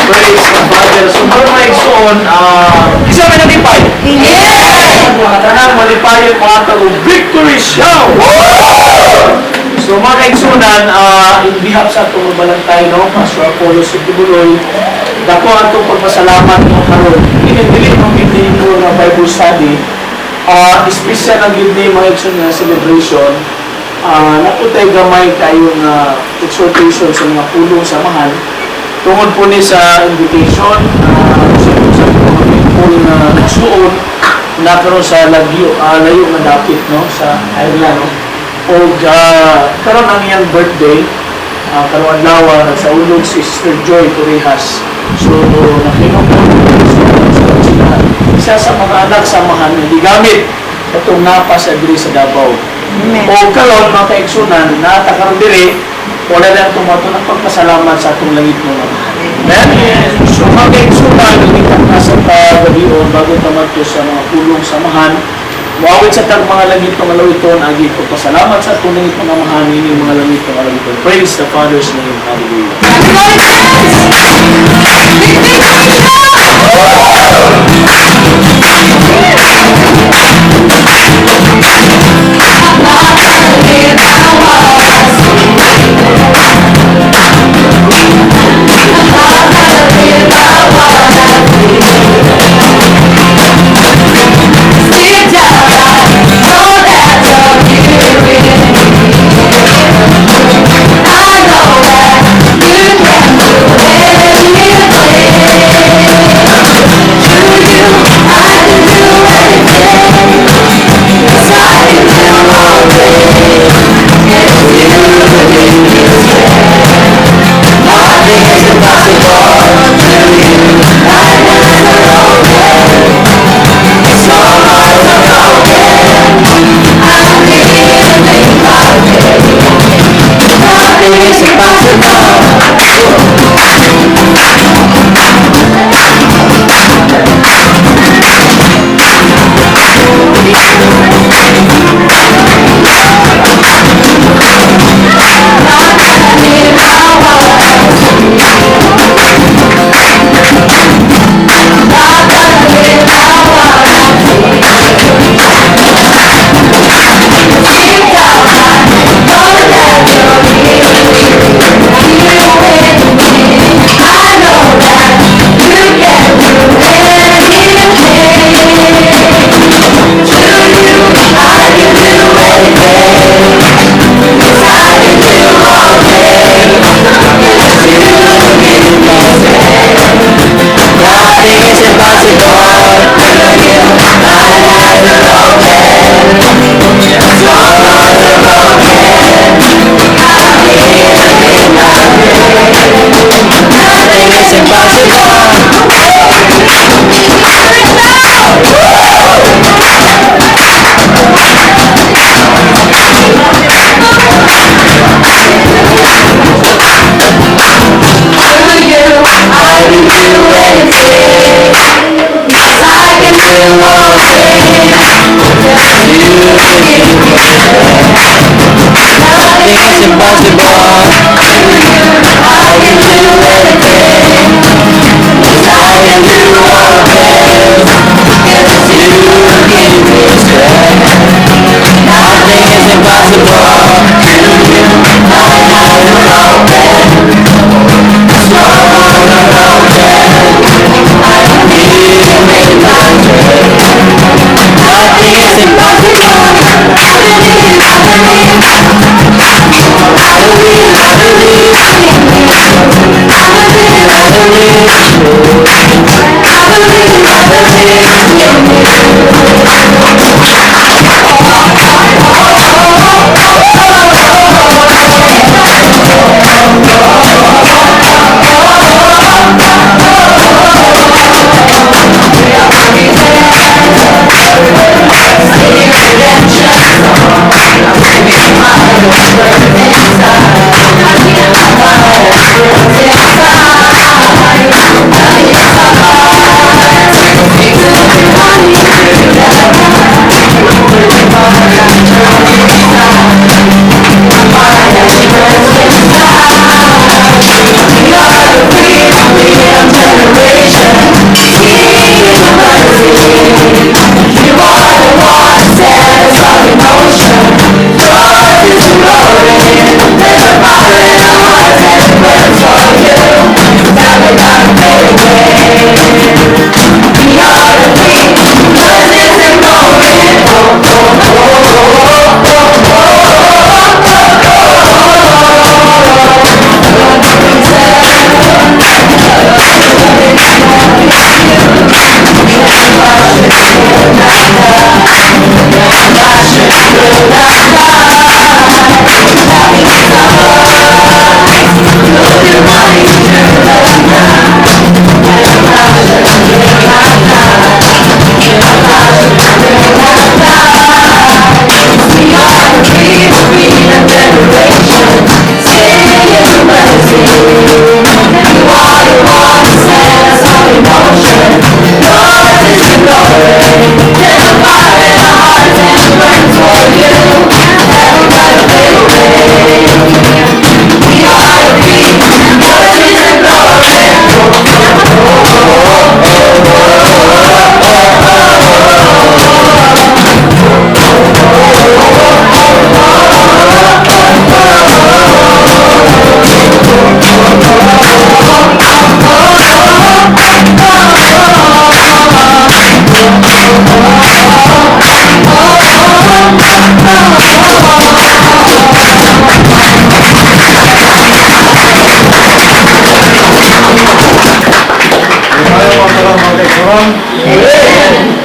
Praise the Father. So, mga igsoon, isa may nalipay? Yes! Mga tanang malipay yung mga talo. Victory shout! So, mga igsunan, in behalf sa itong balantay, no? Pastor Apollo Sutibuloy, dako ang itong pagpasalamat mo karon. Inindili ng hindi mo na Bible study, special ang hindi mga igsoon na celebration. Naputay gamay tayong exhortation sa mga pulong samahan tungod po ni sa invitation sa mga people na nasuon na karon sa layo na dapit no sa Ireland no? O karon ang iyang birthday karon adlaw sa ulog si Sister Joy Torrejas. So nakinomon sila isa sa mga anak samahan na gigamit itong napas sa diri sa Davao. O karon mga kaigsunan na takaron diri wala lang tumato ng pagpasalamat sa atong langit mo naman. Amen. So mga kaigsunan nalikat na sa paggabion bago tamato sa mga pulong samahan wawit sa tag mga langit ng alawiton agi pagpasalamat sa atong langit mo naman ini mga langit ng alawiton. Praise the Father's name. Hallelujah. I believe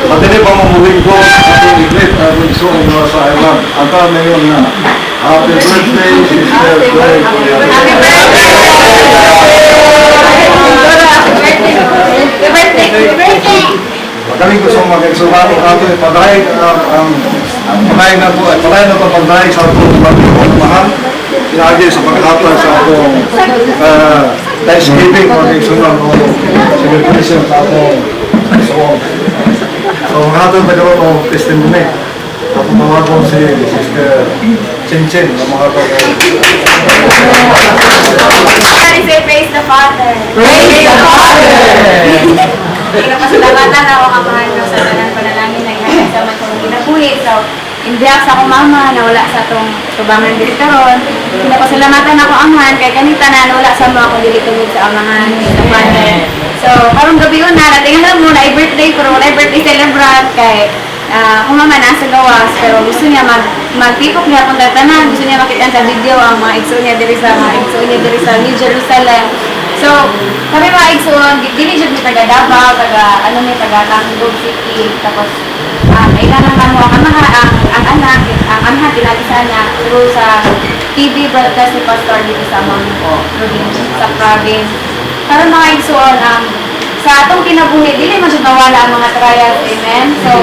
Matindi pa mamuhin ko ang iglit na bunso ang mga sa Iwan. Ang tawag na yun na Happy birthday, Sister Clay. Magaling ko sa mga kaigsuhan ko ato ipadahay ang padahay na po, padahay na pagpadahay sa atong pagmamahal. Pinagi sa paghatag sa atong Thanksgiving mga kaigsuhan ko celebration sa atong kaigsuhan. So, mga atong nagkaroon ng testimony. Ako mga ko si Sister Chinchin, ang mga ko. Say praise the Father. Praise the Father! Pinapasalamatan ako ang mahal ko sa tanan panalangin na ihatag sa man kong ginabuhi. So, in behalf sa akong mama na wala sa atong tubangan dili karon, pinapasalamatan ako amahan kay kanita na wala sa mga kung dili tungod sa amahan sa Father. So, karong gabi yun na, natingan mo na birthday pero wala birthday celebrant kay kung mama nasa gawas, pero gusto niya mag-pick-up niya kung tatanan, gusto niya makita sa video ang mga igsoon niya diri sa New Jerusalem. So, kami mga igsoon, dili jud ni taga Davao, taga Tangdog City, tapos kailangan na mo ang anak kinakisa niya through sa TV broadcast ni Pastor dito sa province. Karon mga igsoon, sa atong kinabuhi, dili man siya nawala ang mga trials, amen? So,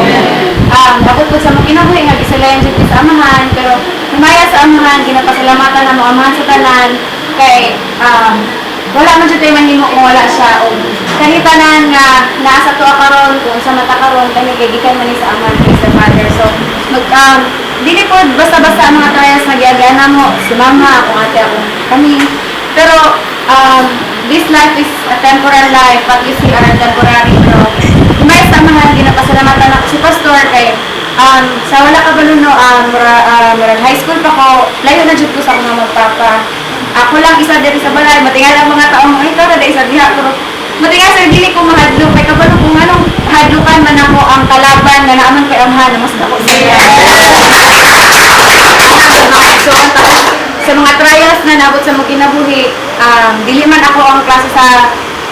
bakit po sa mga kinabuhi, nag-isalayan siya sa amahan, pero lumaya sa amahan, ginapasalamatan na mga amahan sa tanan, kay, wala man siya tayo manhimo kung wala siya, o kahitanan nga, naasa to karon kung sa mata karon kami kay gikan man ni sa amahan, kay sa Father. So, dili po basta-basta ang mga trials na giagana mo, si mama, akong ate, akong kami, pero, this life is a temporary life, but you see are temporary. Pero, may samahan, ginapasalamatan ako si Pastor kay sa wala ka baluno, high school pa ko, layo na dyan ko sa mga magpapa. Ako lang isa dito sa balay, matingal ang mga taong mga ito, na isa diha. Pero, matingal sa dili ko mahadlok, kay kabalo kung anong hadlukan man ako ang kalaban na naaman kay amhan, na mas dako siya. So, sa mga trials na nabot sa mga kinabuhi, dili man ako ang klase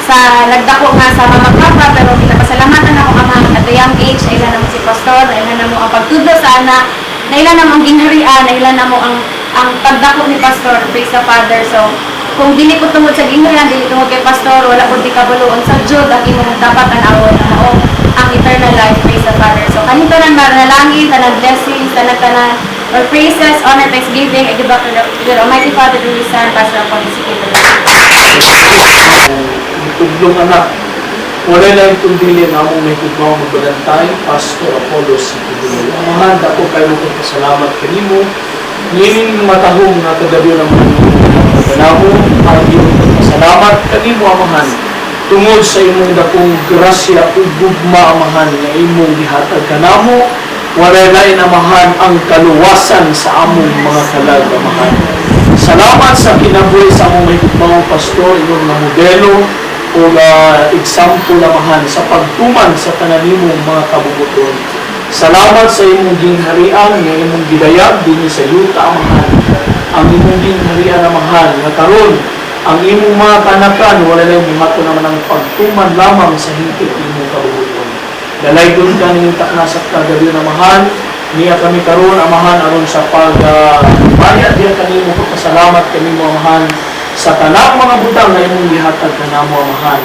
sa nagdako nga sa mga papa, pero pinapasalamatan ako amahan at the young age, na ilan naman si Pastor, na ilan na mo ang pagtudlo sa anak, na ilan na mo ang ginharian, na ilan na mo ang pagdako ni Pastor, praise the Father. So, kung dili ko tungod sa ginharian, dili tungod kay Pastor, wala ko di kabaluon sa Diyod, ang imong dapat tanawon na mao ang eternal life, praise the Father. So, kanito nang manalangin, tanang blessings, tanang or praises, honor, thanksgiving, I give back to the Almighty Father, to His Son, Pastor of Holy Spirit. Tudlong anak, wala na yung tundili na mong may kugmaw magbagantay, Pastor Apollos Citibulol. Amahan, ako kayo kong pasalamat kanimo, nining matahong na kagabi naman kanamo, ang iyong pasalamat kanimo, amahan, tungod sa imong dakong grasya ug gugma, amahan, na imong gihatag kanamo, wala na inamahan ang kaluwasan sa among mga kalag, amahan. Salamat sa kinabuhi sa among may kugmaw, Pastor, inyong na modelo o example, amahan, sa pagtuman sa tananimong mga kabubuton. Salamat sa imong gingharian, nga imong gidayag din sa yuta, amahan. Ang imong gingharian, amahan, nga karon ang imong mga kanakan, wala lang buhato naman ang pagtuman lamang sa hingpit imong kabubuton. Dalay doon ka niyong taknasat kagabi, amahan, niya kami karon, amahan, aron sa pagbayad diya kanimo, pagpasalamat kanimo, amahan, sa tanang mga butang na imong gihatag kanamo, amahan.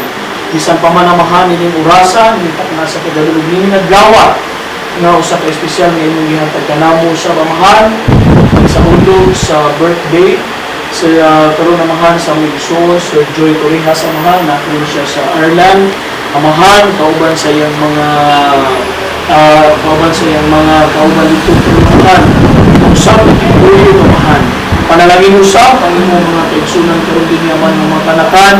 Bisan pa man, amahan, ining orasan, ining taknasat kagabi, ining naglawa, nga usa ka espesyal nga imong gihatag kanamo sa amahan, sa hulog, sa birthday, karon amahan sa Migsoon, Sir Joy Torijas amahan, nakuha siya sa Ireland. Amahan, kauban sa iyang mga kauban dito amahan. Usap buyo amahan. Panalangin usap ang imong mga kaigsunan karon din yaman ng mga kanakan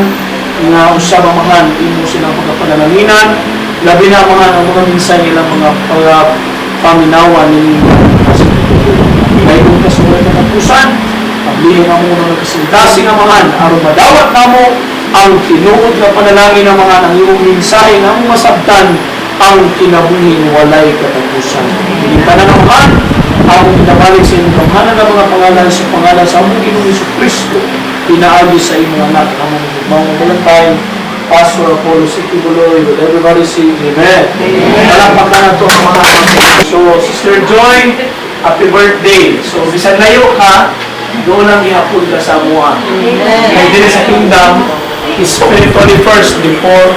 nga usap amahan imo silang pagpanalanginan. Labi na ang mga minsan nilang mga paminawa ni Bible kasulat ng pusan. Pablihin ang muna ng kasintasing amahan aron madawat namo ang tinuod nga panalangin ng mga ng iyong mensahe nga mong masabtan ang kinabuhi walay katapusan. Hindi ka na naman ang pinabalik sa inyong kamhanan ng mga pangalan sa among Ginoong Jesucristo, pinaagi sa inyong anak ang mga Valentine, Pastor Apollo Sikibuloy, with everybody say Amen. Palakpakan na ito ang mga. So, Sister Joy, happy birthday. So, bisan layo ka, doon lang ihapon ka sa mua. Kaya din sa kingdom, is spiritually first before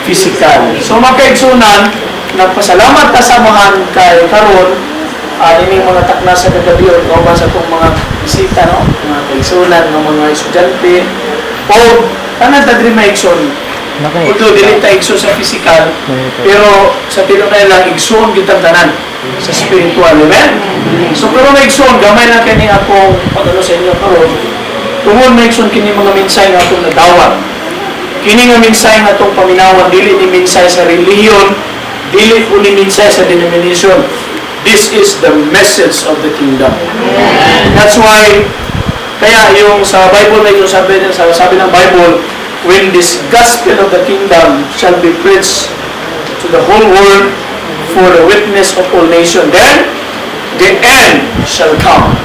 physical. So, mga kaigsunan, nagpasalamat ka sa amahan kay karon ini mga takna sa kagabi o kauban sa itong mga bisita, no? Mga kaigsunan, mga estudyante, o tanan ta diri maigsoon. Kuto dili ta igsoon sa physical, pero sa tilo na lang igsoon gyud tanan sa spiritual, amen? So pero maigsoon gamay lang kani akong pagano sa inyo karon. Tungod maigsoon kini mga mensahe nga akong nadawat. Kini nga mensahe nga atong paminawan dili ni mensahe sa relihiyon, dili uni mensahe sa denomination. This is the message of the kingdom. That's why kaya yung sa Bible na yung sabi ng Bible, when this gospel of the kingdom shall be preached to the whole world for the witness of all nations, then the end shall come.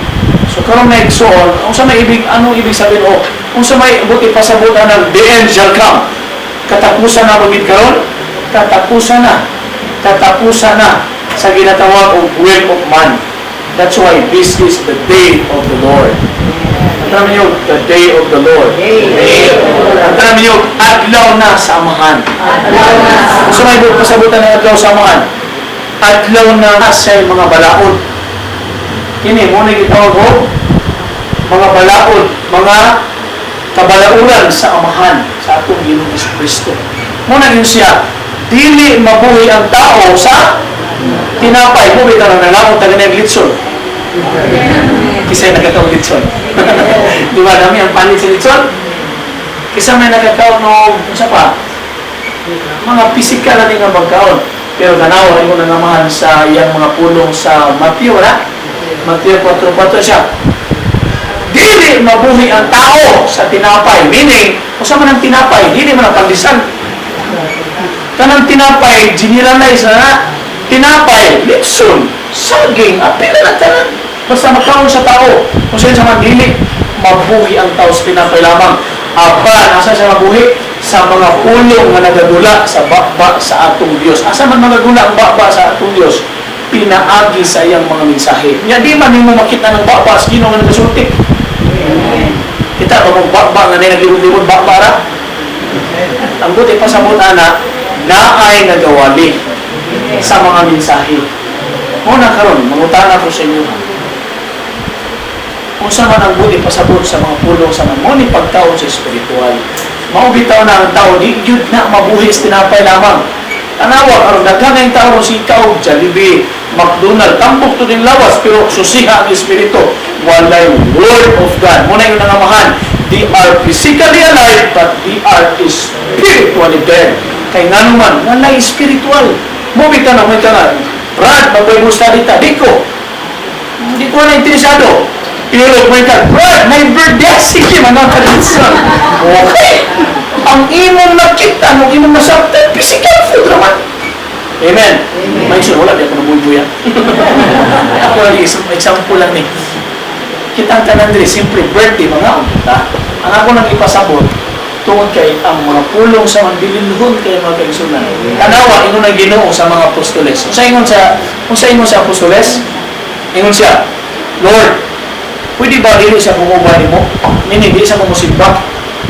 So karon na igsoon, anong ibig sabihin kung sa may buti pasabutan ng the end shall come. Katapusan na bagid karon, katapusan na sa ginatawag og will of man. That's why this is the day of the Lord. Ang niyo, the day of the Lord. Ang niyo, adlaw na sa amahan. So may pasabutan ng adlaw sa amahan. Adlaw na sa mga balaod. Kini mo na gitawag og mga balaod, mga kabalauran sa amahan sa atong Ginoong Jesucristo. Muna yun siya, dili mabuhi ang tao sa tinapay. Mo bitaw na nalaman taga ng litson. Kisay nagkataw litson. Di ba dami ang palit sa litson? Kisa may nagkataw no, sa pa? Mga pisikal na nga magkaon. Pero ganawa mo na namahan sa iyang mga pulong sa Matthew, na? Matthew 4:4 siya. Dili mabuhi ang tao sa tinapay. Meaning, kung saan man ang tinapay, dili man ang pandisan. Kanang tinapay, generalize na tinapay, litson, saging, apila na tanan. Basta magkaon sa tao. Kung saan sa man dili, mabuhi ang tao sa tinapay lamang. Aba, nasa siya mabuhi? Sa mga pulong nga nagadula sa bakba sa atong Diyos. Asa man nagadula ang bakba sa atong Diyos? Pinaagi sa iyang mga mensahe. Nga di man mo makita ng bakba sa Ginoo nga nagasulti. Kita ba mong bakba nga naglibod-libod bakba ra? Ang buti pa sa muna na ay nagawali sa mga mensahe. Muna karon, mangutana ko sa inyo. Kung sa man ang buti pasabot sa mga pulong sa namoni pagtaon sa espiritual, maubitaw na ang tao, di yun na mabuhis tinapay lamang. Tanawa, karon daghan ang tao si ikaw, Jollibee, McDonald, tambok to din lawas, pero susiha ang espiritu. Walay word of God. Muna yung nangamahan, they are physically alive, but they are spiritually dead. Kaya nga naman, walay spiritual. Mubitaw na, may ka nga, Brad, mag-way mo study ta, di ko na interesado. Pinulog mo ka, Brad, may birthday, sige, mga karitsan. Okay. Ang imong nakita, ang imong nasabtan, physical food naman. Amen. May sure, wala, di ako nabubuya. Ako lang, example lang ni. Kitang tanan diri, simple birthday, mga kita. Ang ako nang ipasabot, tungod kay ang mga pulong sa manbililhon kay mga kaigsunan. Tanawa, ingon ang Ginoo sa mga apostoles. Kung sa ingon sa apostoles, ingon siya, Lord, pwede ba dili sa kumuba nimo? Meaning, di sa kumusimba.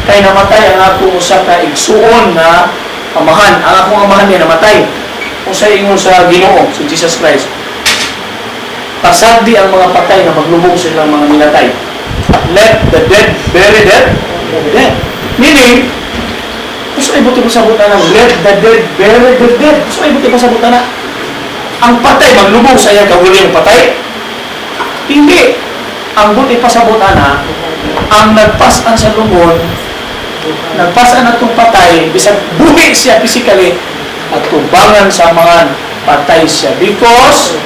Kaya namatay ang ako sa kaigsuon na amahan. Ang akong amahan niya namatay. Kung sa ingon sa Ginoo, si Jesus Christ, pasagdi ang mga patay na maglubog silang mga nilatay. let the dead bury their dead. Meaning, gusto ay buti pasabot na ng let the dead bury their dead. Gusto ay buti pasabot na ang patay, maglubog sa iya kawili ang patay? Hindi. Ang buti pasabot na ang nagpasan sa lubon, nagpasan na itong patay, bisag buhi siya physically, at tubangan sa mga patay siya because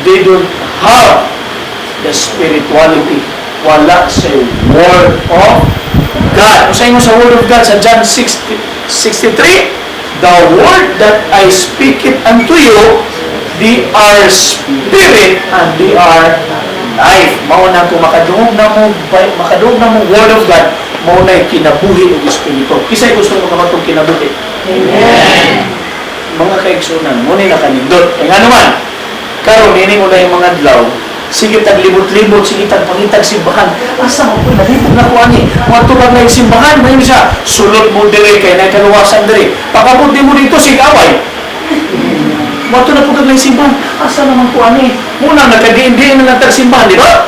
they don't have the spirituality. Wala sa Word of God. Kung sa inyo sa Word of God, sa John 6:63, the Word that I speak it unto you, they are spirit and they are life. Mauna kung makadungog na mo Word of God, mauna yung kinabuhi o Espiritu. Kisa'y gusto mo kamatong kinabuhi? Amen. Mga kaigsunan, muna na kanindot. E nga naman, karon ini mo na yung mga dlaw, sige tag libot-libot, sige tag pangitag simbahan. Asa mo po, nalibot na ko ani. Mga tubag na yung simbahan, may siya, sulot mo dire, kaya na kaluwasan dire. Pagkabot mo dito, sige away. Mato na po kag ng simbahan. Asa naman po ani? Muna, nagkadiin-diin na lang simbahan, di ba?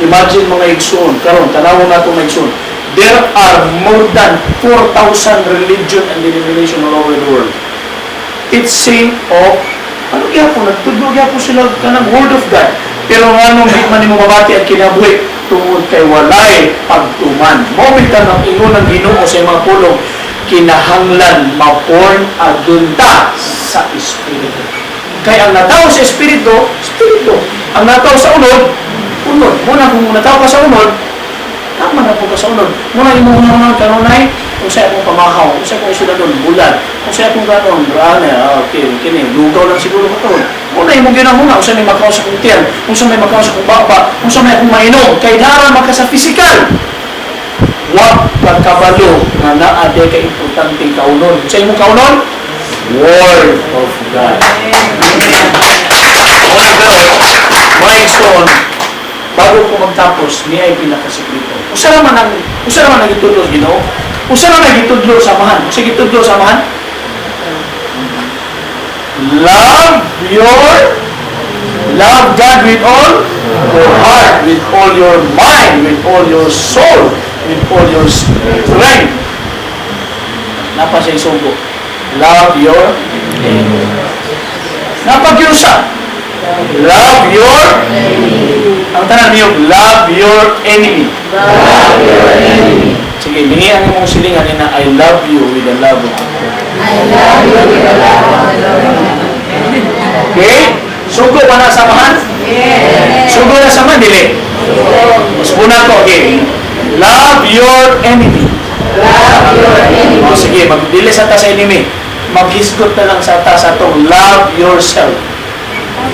Imagine mga igsoon. Karon, tanawon na itong igsoon. There are more than 4,000 religion and denomination all over the world. It's saying of, ano kaya po, nagtudlo kaya po sila ka ng Word of God. Pero nga nung di man mo mabati at kinabuhi, tungod kay walay pagtuman. Moment ka ng ingon ng Ginoo sa mga pulong, kinahanglan ma-born adunta sa Espiritu. Kaya ang nataw sa Espiritu, Espiritu. Ang nataw sa unod, unod. Muna kung nataw ka sa unod, tama na po ka sa unod. Muna yung mga kanunay, kung sa'yo akong pamahaw, kung sa'yo akong isulat doon, bulan, kung sa'yo akong gano'n, kini, lugaw lang siguro ko ito. Muna yung mga ginamuna, kung sa'yo may makaw sa kong tiyan, kung sa'yo may makaw sa kong baba, kung sa'yo may akong mainom, kaya dara maka sa physical. Huwag pagkabalo na naade ka importante kaunon. Sa imong kaunon? Word of God. Mga igsoon, bago ko magtapos, niya ay pinakasikreto. Usa naman ang itudlo, Ginoo. Usa naman ang itudlo samahan. Usa itudlo samahan? Love God with all your heart, with all your mind, with all your soul, with all your strength. Napa siya isugo. Love your enemy. Napagyusa. Love your enemy. Ang tanan niyo, love your enemy. Love your enemy. Sige, bingyan mo mong silingan na I love you with the love of God. I love you with the love of the Lord. Okay? Sugo pa na samahan? Yes. Sugo na samahan, dili? Mas muna ko, okay? Love your enemy. Love your enemy. O sige, magdili sa ta sa enemy. Maghisgot na lang sa ta sa itong love yourself.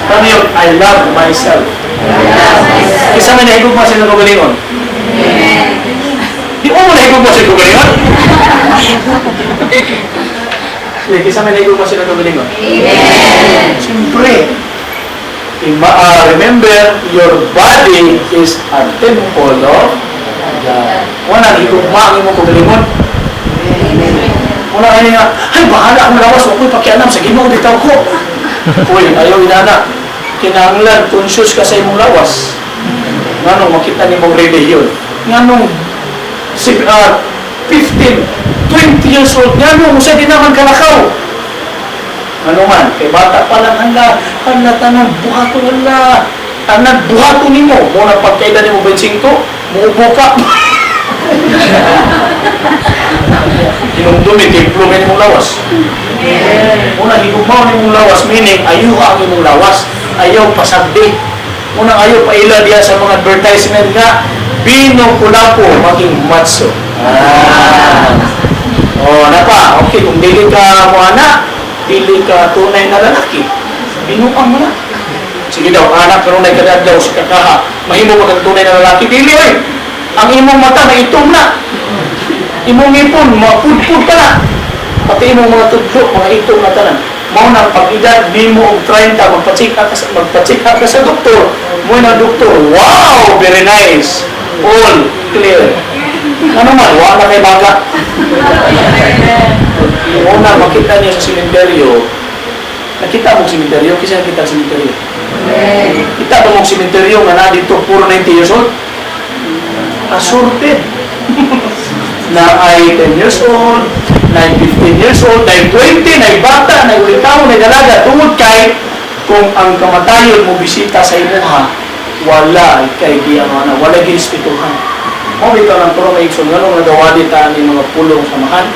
Paano yun? I love myself. Isa may nahigog mo sa kagalingon? Di mo nahigog mo sa kagalingon? Isa may nahigog mo sa kagalingon? Siyempre. Remember, your body is a temple of God. Wala nang higugma ang imong kagalingon. Wala kayo nga, ay bahala akong lawas, huwag ko'y pakialam sa Ginoo, ditaw ko. Uy, ayaw inana. Kinahanglan, conscious ka sa imong lawas. Nga nung makita ni mong religion. Nga nung 15, 20 years old, nga nung sa dinaman kalakaw. Ano man, kay bata pa lang, hala, tanang buhato, hala. Tanang buhato ni mo. Muna pagkaida ni mo 25, muubo ka. Kinumdumi, kay plumin mong lawas. Muna, higugmaw ni mong lawas, meaning, ayaw ang imong lawas. Ayaw pasagdi. Muna, ayaw paila diya sa mga advertisement nga, binukulapo, maging matso. Napa, okay, kung dili ka mo anak, dili ka tunay na lalaki. Binuang mo na. Sige daw, anak, karunay ka daw sa kakaha. Mahimo mo kang tunay na lalaki. Dili, oy! Ang imong mata na itom na. Imong ipon, mapudpud ka na. Pati imong mga tudlo, mga itom na tanan. Mao na pag-edad, di mo og 30, magpa-check up ka sa doktor. Mo na doktor, wow, very nice. All clear. Ano man, wala na kay baga. Una, makita niya sa simenteryo. Nakita mo simenteryo? Kasi nakita sa simenteryo. Kita mo simenteryo nga na dito, puro 90 years old? assorted. Na ay 10 years old, na ay 15 years old, na ay 20, na ay bata, na ay ulitaw, na ay dalaga, tungod kay kung ang kamatayon mo bisita sa imo ha, wala kay giyang wala ginispetuhan. Mo bitaw lang pero may igsoon nganong nagawali ta ni mga pulong samahan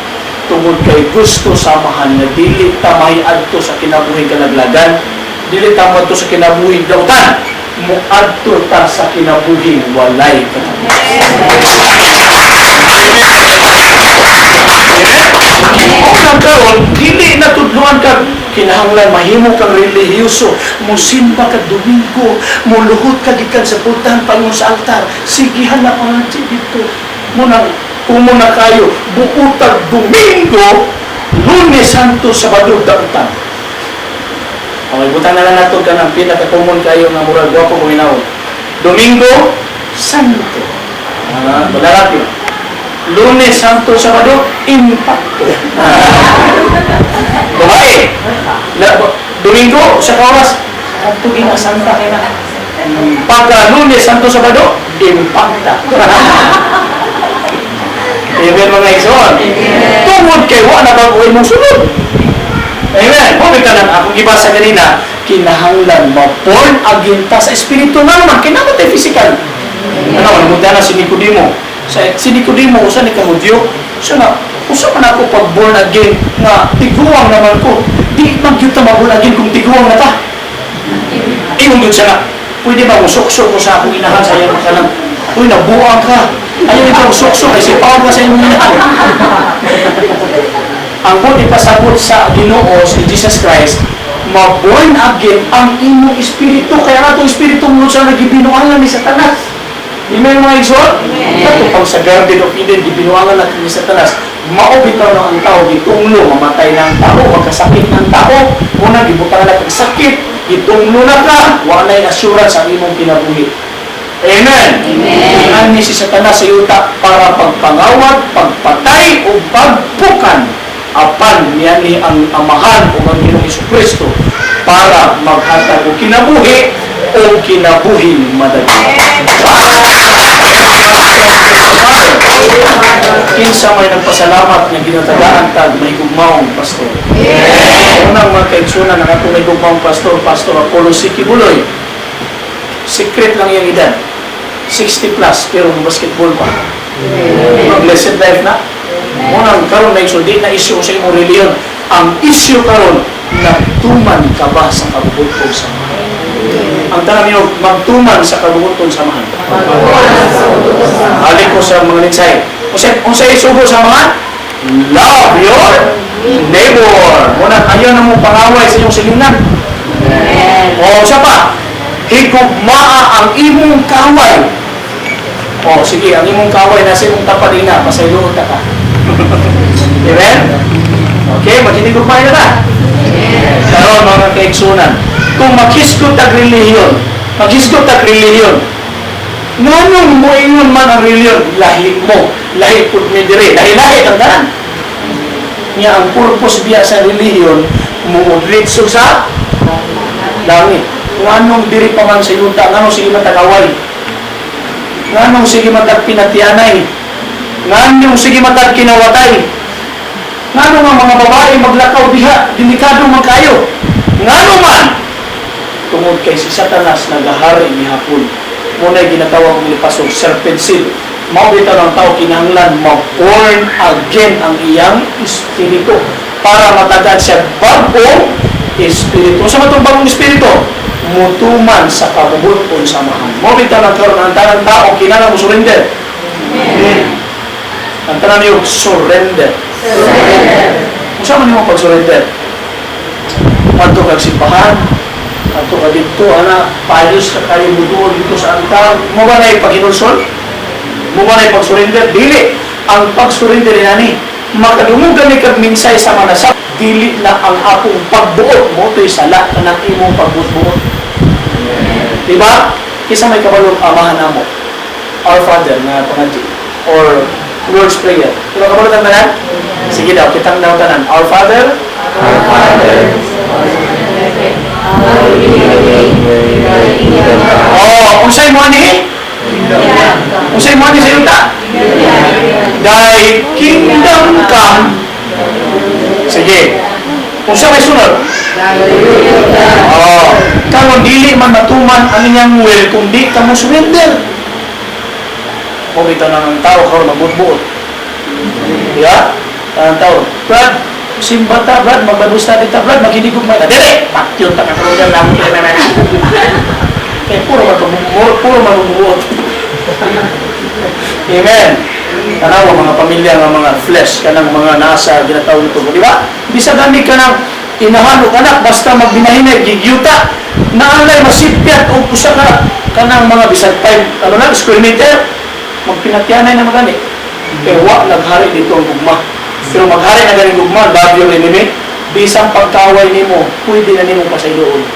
tungod kay gusto samahan na dili ta adto sa kinabuhi kalaglagan, dili ta moadto sa kinabuhi dautan, muadto ta sa kinabuhi walay karon dili na tudluan kag kinahanglan mahimo kang relihiyoso, musimba kag Domingo, muluhod ka gikan sa pultahan Panginoon sa altar, sigihan na pangadto dito munang umuna kayo buutag Domingo, Lunes Santo, Sabado dautan. Okay, butang na lang nato ka ng pinaka-common kayo nga murag gwapo kung inaw. Domingo Santo. Wala natin. Lunes Santo, Sabado, Impacto. Babae. Domingo, sa kawas, ato gina Santa kaya na. Pagka Lunes Santo, Sabado, Impacta. Amen mga igsoon. Tungod kay wa na bago mong sunod. Amen. Kung ka lang akong ibasa kanina, kinahanglan ma-born again ta sa espiritu nga naman, kinamatay physical. Ano, namunta na si Nicodemo. Si Nicodemo, usa ni Kamudyo, siya na, usa man ako pag-born again, nga tiguang naman ko. Di mag-yuta ma-born again kung tiguang na ta. Ingon doon siya na, pwede ba mo suksok ko sa akong inahan sa iyong kalang, uy, nabuang ka. Ayaw ikaw suksok, kasi pawag ka sa iyong inahan. Ang kung ipasabot sa Ginoo si Jesus Christ, ma-born again ang imong espiritu. Kaya nga itong espiritu mo siya nagibinuangan ni Satanas. Amen mga igsoon? Ito pang sa Garden of Eden, gibinuangan natin ni Satanas. Maubitaw na ang tao, gitunglo, mamatay na ang tao, magkasakit na ang tao. Una, gibutangan na sakit, gitunglo na ka, wala na yung assurance ang imong kinabuhi. Amen? Amen. Ni si Satanas sa yuta para pagpangawat, pagpatay, o pagpukan. Apan niya ni ang amahan o ang Ginoong Jesucristo para maghatag o kinabuhi o kinabuhing madali. Kinsa may nagpasalamat na ginatagaan tag may gugmaong pastor. Unang mga kaigsunan na may gugmaong pastor, Pastor Apollo Sikibuloy. Secret lang yung edad. 60 plus, pero basketball pa. Blessed life na. Unang karon na isuldi na issue sa imong reliyon. Ang issue karon nagtuman ka ba sa kabubuton samahan? Ang tanong niyo, magtuman sa kabubuton samahan. Halik ko sa mga nitsay. Kung sa isugo samahan, love your neighbor. Unang ayaw na mong pangaway sa iyong silingan. O siya pa, higugmaa ang imong kaway. O sige, ang imong kaway nasa imong tapadina, pasayloon ka. Amen? Okay, maghinigugmay na ta. Karon mga kaigsunan, kung maghisgot ang relihiyon, nganong mo ingon man ang relihiyon, lahi mo, lahi pud mi dire, lahi-lahi ang tanan. Nga ang purpose biya sa relihiyon, mo diretso sa langit. Nganong diri pa man sa yuta, nganong sige matagaway, nganong sige matag pinatianay, nganong sige matag kinawatay, nganong ang mga babae maglakaw diha, delikado man kayo, nganong man, tungod kay si Satanas nagahari ni hapon. Muna'y ginatawag ni Pastor serpent seed. Maubitaw ng tao kinahanglan ma-born again ang iyang espiritu para matagaan siya bagong espiritu. Sa matong bagong espiritu, mutuman sa kabubuton samahan. Maubitaw ng karoon ang tanang tao kinahanglan mo surrender. Ang tanang niyo, surrender. Kung saan man niyo pag-surrender? Madto kag simbahan, ato ka dito, payos ka kayo buduol dito sa altar. Mo ba na ipag-inulsol? Mo ba na ipag-surrender? Dili. Ang pag-surrender nani, makadumugan ni kag minsay sa manasap, dili na ang akong pagbuot mo, ito'y sala ka ng imong pagbuot-buot. Diba? Kisa may kabalong amahan na mo, Our Father na pangadji, or Lord's Prayer. Diba kabalong tanan? Sige daw, kitang daw tanan. Our Father, unsay mo ani? Kung sa'yo mo sa yuta, Thy kingdom come. Sige. Kung siya may sunod, karon dili man matuman ang inyong will kung di ka mo surrender. O bitaw ng tao karon magbutbuot. Diba? Ang tao, Brad, simba ta, Brad, magbadusta dita, Brad, maghinigog may ta. Dili! Patyon ta karon lang lang. Kaya puro magbubuot. Amen. Tanawa mga pamilya ng mga flesh kanang mga nasa ginatawag nito, di ba? Bisa gani ka ng inahan o anak basta magbinahinay gigyuta naalay masipyat o usa ka kanang mga bisag 5 ano na square meter magpinatyanay na magani. Kaya wa naghari dito ang gugma. Pero maghari na ganing gugma, love your enemy, bisang pagkaway nimo, pwede na nimo pasayloon.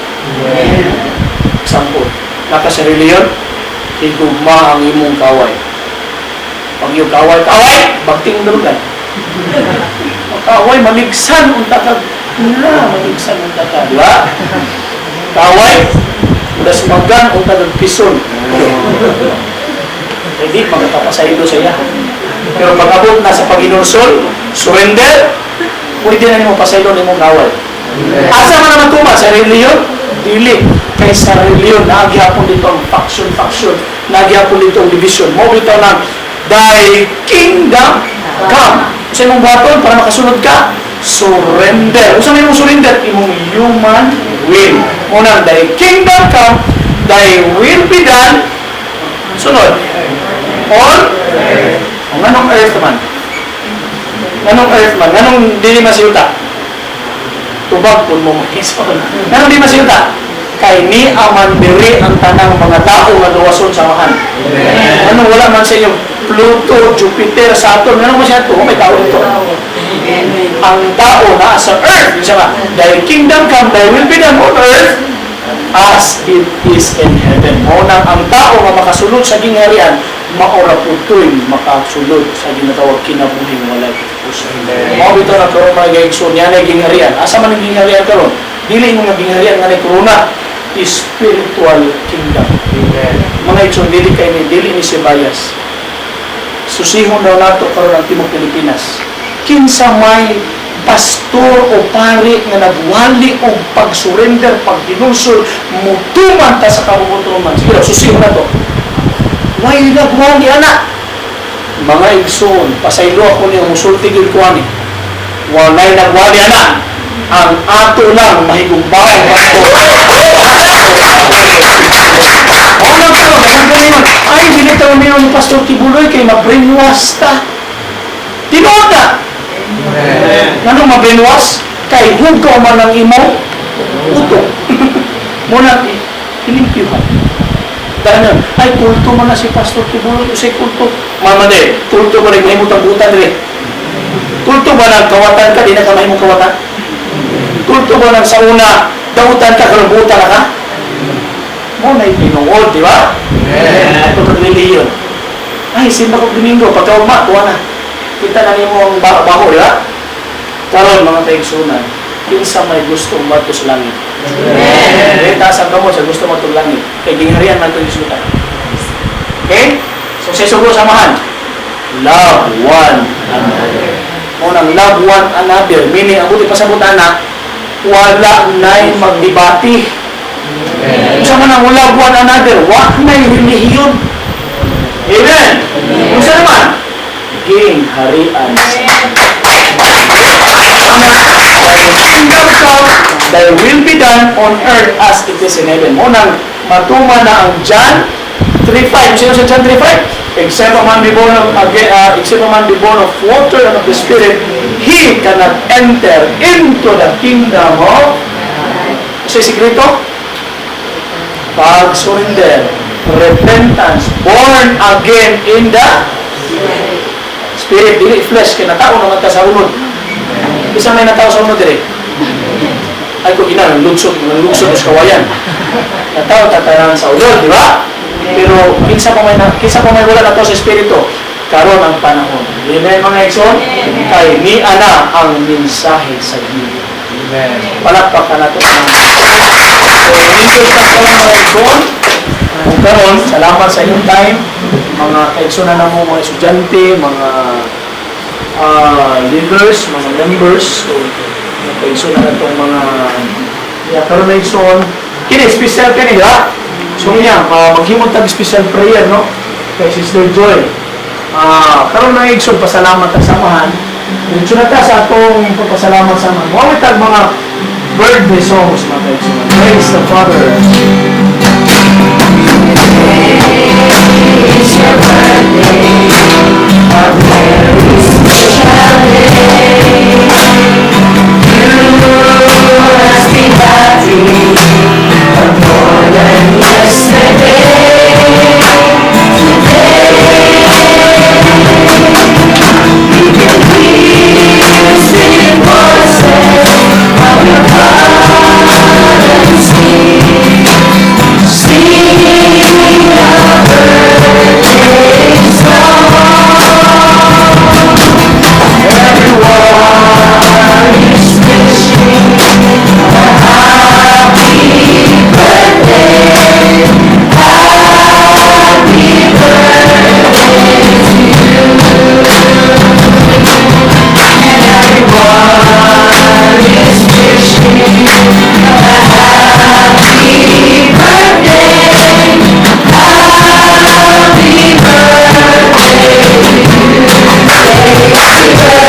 Example, naka sa reliyon, higugma ang imong kaway. Pag yung kaway, bagting dalugan. Kaway, maligsan, unta ka. Maligsan, unta ka. Di ba? Kaway, udas magan, unta ka pison. Hindi, magkapasaydo sa iya. Pero pag abot na sa Panginoon, surrender, pwede na nimo pasaydo ni mong kaway. Asa man naman tuma, sa reliyon, dili. Kaya sa reliyon, naghihapon dito ang faction. Naghihapon dito ang division. Mo bitaw ng Thy kingdom come. Sa imong baton para makasunod ka, surrender. Kung saan imong surrender? Imong human will. Unang, Thy kingdom come, Thy will be done. Sunod. On anong earth man? Anong earth man? Anong dili masiyuta? Tubag kung mo makison. Anong di masiyuta? Kay ni aman diri ang tanang mga tao nga luwason sa mahan. Anong wala man sa inyo? Pluto, Jupiter, Saturn, ano mo siya ito? May tao ito. Ang tao na sa earth, siya nga, Thy kingdom come, Thy will be done on earth as it is in heaven. Unang ang tao nga makasulod sa gingharian, maora putoy makasulod sa ginatawag kinabuhing walay puso. Mao bitaw na karon mga gaigsoon, yan ay gingharian. Asa man ang gingharian karon? Dili mo nga gingharian nga nay corona, spiritual kingdom. Mga igsoon, dili kay ni dili ni si bias. Susihon daw nato karon ang Timog Pilipinas. Kinsa may pastor o pari nga nagwali og pag-surrender, pag-dinusol, mutuman ta sa kabubutuman. Sige daw, susihon nato. Why nagwali anak? Mga igsoon, pasaylo ako niyo musulti gid ko ani. Walay nagwali anak. Ang ato lang mahigugbaon pastor. Ay, binitaw niyo ang Pastor Tibuloy kay ma-brainwash ta. Tinuod na. Anong ma-brainwash? Kay hugaw man ang imo utok. Muna, inimpiyuhan. Dahil na, ay, kulto man na si Pastor Tibuloy. Usay kulto. Mama de, kulto ba rin mahimutang butan rin? Kulto ba nagkawatan ka, di na ka mahimong kawatan? Kulto ba nang sa una, dautan ka, kalumbutan na ka? Mo na ipinuod, di ba? Ito kagliliyon. Ay, simba ko Domingo, pagkaugma, tuwa na. Kita na niyo ang baho, di ba? Karon mga taigsunan, kinsa may gustong mato sa langit. Amen. Taas ang kamo sa gusto mato sa langit. Kay gingharian man ito isutan. Okay? So, sa sugo samahan. Love one another. Unang love one another. Meaning, ang buti pasabutan na, wala na'y magdebate. Kung saan man ang love one another, wala na'y relihiyon. Amen. Kung saan naman, gingharian. Kingdom come, Thy will be done on earth as it is in heaven. Unang matuma na ang John 3:5. Sino sa John 3:5? Except a man be born of water and of the Spirit, he cannot enter into the kingdom of. Sa sikreto, pag-surrender, repentance, born again in the Spirit, dili flesh, kaya natao naman ka sa unod. Isa may natao sa unod, dire. Ay, kung ina, lugsod sa kawayan. Natao, tatanan sa unod, di ba? Pero, kinsa pa may wala na to sa Espiritu, karon ang panahon. Amen, mga ekson? Kay ni ana ang mensahe sa Biblia. Palakpak ka na ito. So, minsan ka pala mga ekson, karon, salamat sa inyong time, mga kaigsunan na mo, mga estudyante, mga leaders, mga members, so, mga kaigsunan na itong mga karon na igsoon, kini, special kini, ha? So niya, maghimot tag special prayer, no? Kay Sister Joy. Karon na igsoon, pasalamat ang samahan. Dito na ta sa atong pagpasalamat sa mga. Mawag tag mga birthday songs, mga kaigsunan. Praise the Father. It's your birthday, a very special day. You must be happy, but more than yesterday. Today, we can hear sweet voices of your heart and sing. Sing our birthday song. Everyone is wishing a happy birthday. Happy birthday to you. And everyone is wishing a happy birthday. Happy birthday to you. Happy birthday to you. Oh, happy birthday. Happy birthday to you.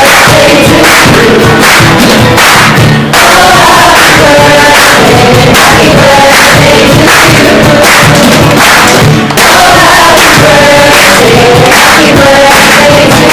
Oh, happy birthday. Happy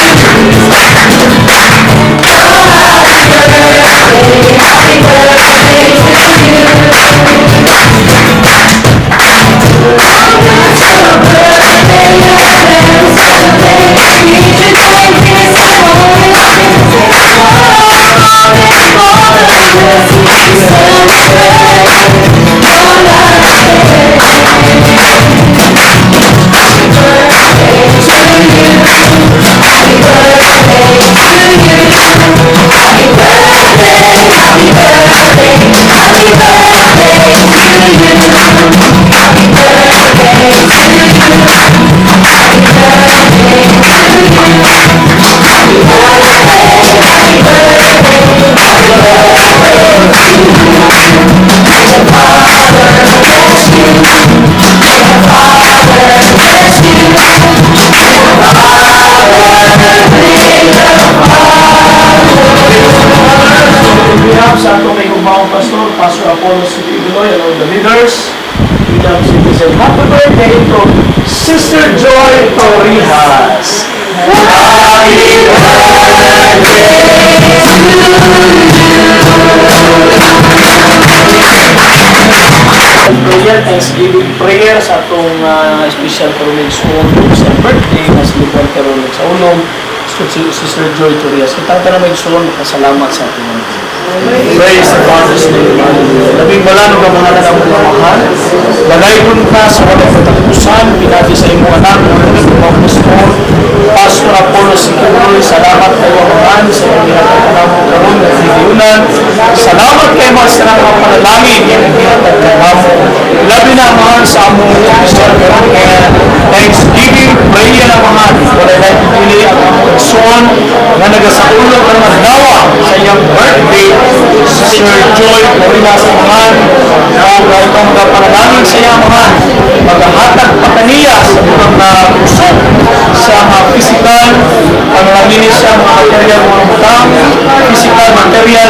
birthday to you. Oh, happy birthday. Happy birthday to Sa atong may kumbawang pastor, Pastor Apollo C. Piloy, and all the leaders, we love citizen. Happy birthday to Sister Joy Torrijas. Happy prayer, Thanksgiving prayer sa atong special coronation sa birthday na silipon karon sa ulong Sister Joy Torrijas. Kita na may sulong pasalamat sa ating mga. Praise the Father's name. Labing wala nung kamahalan ang mga mahal. Lagaygon ka sa walang katapusan. Pinagi sa imo anak. Mga pastor, Pastor Apollo C. Piloy. Salamat kayo amahan sa mga ginatagkalam mo karoon ng higiyunan. Salamat kayo mga sarang mga panalangin yung ginatagkalam mo. Labi na amahan sa among Pastor karoon. Thanksgiving prayer amahan. Wala na ipili ang among son na nagasaulog ang magdawa sa iyang birthday. Sister Joy Torrijas amahan. Na itong panalangin sa iyang amahan. Maghahatag pa kaniya sa mga puso sa mga physical, panalangin siya mga material mga butang, physical, material,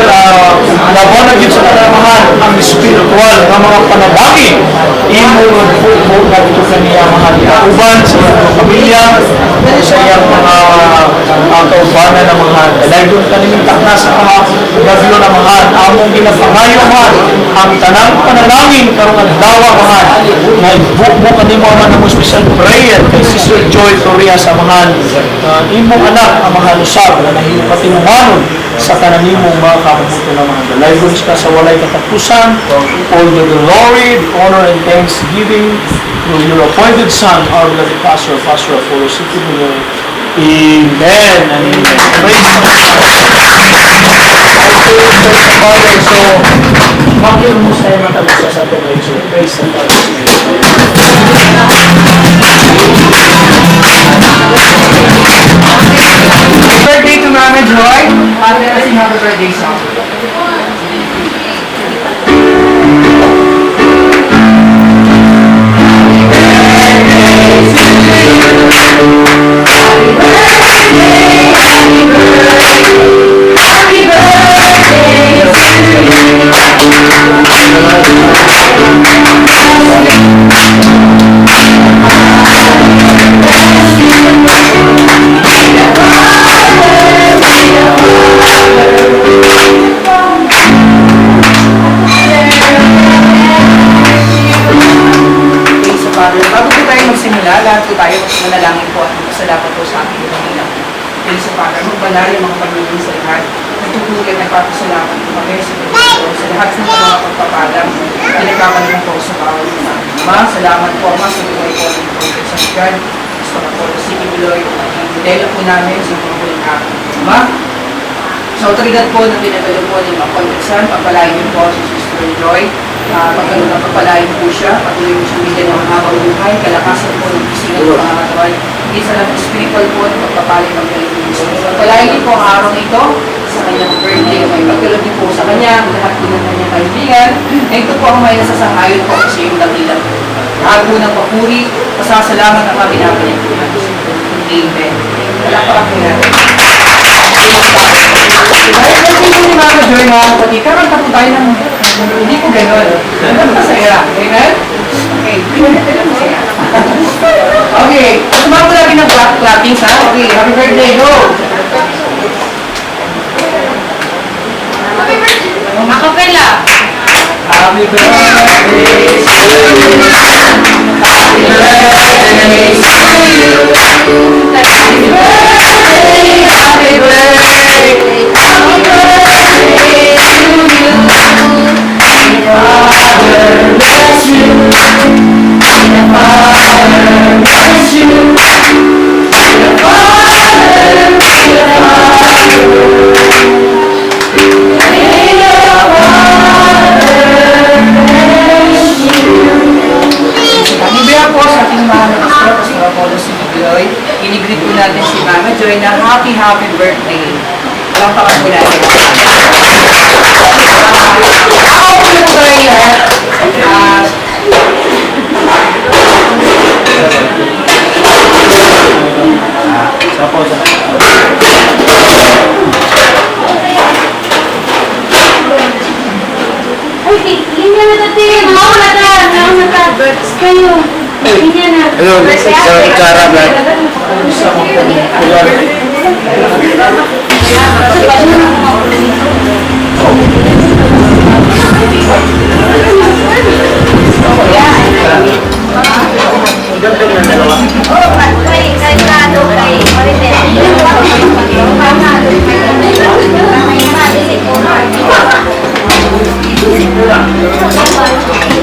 laban na dito sa kanamahan ang spiritual ng mga panalangin. Imunod po na dito kaniya mga uban sa iyang pamilya, sa iyang mga kaubanan ng mga dalagon kanimintak na sa mga gablo na mga among ginapangayo mga ang tanang panalangin karong adlaw mga na ibukbo kanimo man ang special prayer kay Sister Joy Torrijas amahan. Imong anak ang mga lusab na nahipatinuhanon sa kananimong mga kabubuto ng mga dalagon ka sa walay katapusan. All the glory, the honor, and thanksgiving through your appointed Son, our beloved Pastor, Pastor Apollo C. Piloy. Amen and amen. Praise the Father. So, bakit mo tayo matapos sa ating praise the Father. birthday to Mama Joy. Ate, sing happy birthday song. Okay, so Father, bago po tayo magsimula, lahat po tayo manalangin po at magpasalamat po sa ating Panginoon. Okay, so Father, magbanal yung mga pagmulong sa lahat. Nagtutuloy at nagpapasalamat po kami sa Panginoon sa lahat ng mga pagpapalang pinagkakaroon po sa bawat isa. Ama, salamat po Ama sa buhay po ng Panginoon sa Sigan. Gusto na po na si Kibuloy, ang modelo po namin sa mga huling araw. Ama, sa otoridad po na pinagalo po ng mga pagkaksan, pagpalain niyo po si Sister Joy. Pagkaroon ng pagpalain po siya, patuloy mo siyang bigyan ng habang buhay, kalakasan po ng physical ng mga katawan, hindi sa lang spiritual po ng pagpapalay ng galing ng Diyos. Pagpalain niyo po ang araw na ito sa kanyang birthday, may pagkalog niyo po sa kanya, ang lahat po ng kanyang kaibigan, na ito po ang may nasasangayon po kasi yung dakilan. Lahat po ng papuri, pasasalamat ang mga binabalit po natin. Amen. Palakpakan po natin. Dahil kasi po ni Mama Joy mga kapatid, karanta po tayo ng hindi ko gano'n. Ang masaya. Amen? Okay. Okay. Sumama po natin ng clappings ha. Okay. Happy birthday. Go! Acapella. Happy birthday to you. Happy birthday to you. Happy birthday. Happy birthday. Happy birthday to you. May the Father bless you. May the Father bless you. May the Father, may the Father. May the Father bless you. Bibigyan po sa ating mga nakasya, Pastor Apollo si Joy. Inigreet po natin si Mama Joy na happy birthday. Walang pakan po natin. Ako po yung kayo ha. Ay, linya na dati. Mauna na. Birds kayo. Linya na. Ayun, sa Chara Vlog. Kay